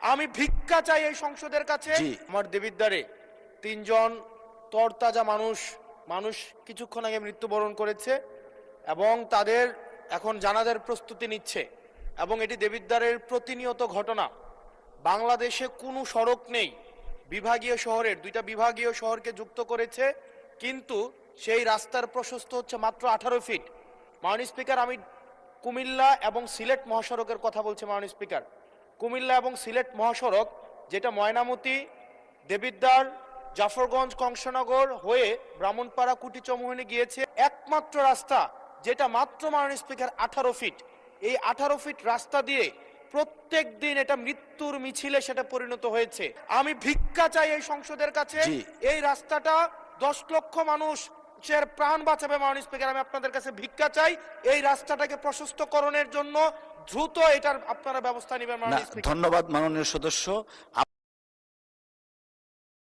আমি ভিক্ষা চাই এই সংসদের কাছে। আমার দেবিদ্বারে 3 জন তরতাজা মানুষ কিছুক্ষণ আগে মৃত্যুবরণ করেছে এবং তাদের এখন জানাজার প্রস্তুতি নিচ্ছে এবং এটি দেবিদ্বারের প্রতিনিয়ত ঘটনা। বাংলাদেশে কোনো সড়ক নেই, বিভাগীয় শহরের 2টা বিভাগীয় শহরকে যুক্ত করেছে, কিন্তু সেই রাস্তার প্রশস্ত হচ্ছে মাত্র 18 ফিট। মাননীয় স্পিকার, আমি কুমিল্লা এবং সিলেট মহাসড়কের কথা বলছি। মাননীয় স্পিকার, কুমিল্লা এবং সিলেট মহাসড়ক যেটা ময়নামতি, দেবিদ্বার, জাফরগঞ্জ, কংসনগর হয়ে ব্রাহ্মণপাড়া, কুটিচমুহনী গিয়েছে, একমাত্র রাস্তা যেটা মাত্র মাননীয় স্পিকার 18 ফিট। এই 18 ফিট রাস্তা দিয়ে প্রত্যেক দিন এটা মৃত্যুর মিছিলে সেটা পরিণত হয়েছে। আমি ভিক্ষা চাই এই সংসদের কাছে, এই রাস্তাটা 10 লক্ষ মানুষের প্রাণ বাঁচাবে। মাননীয় স্পিকার, আমি আপনাদের কাছে ভিক্ষা চাই এই রাস্তাটাকে প্রশস্তকরণের জন্য দ্রুত এটার আপনারা ব্যবস্থা নেবেন। মাননীয় স্পিকার, ধন্যবাদ মাননীয় সদস্য।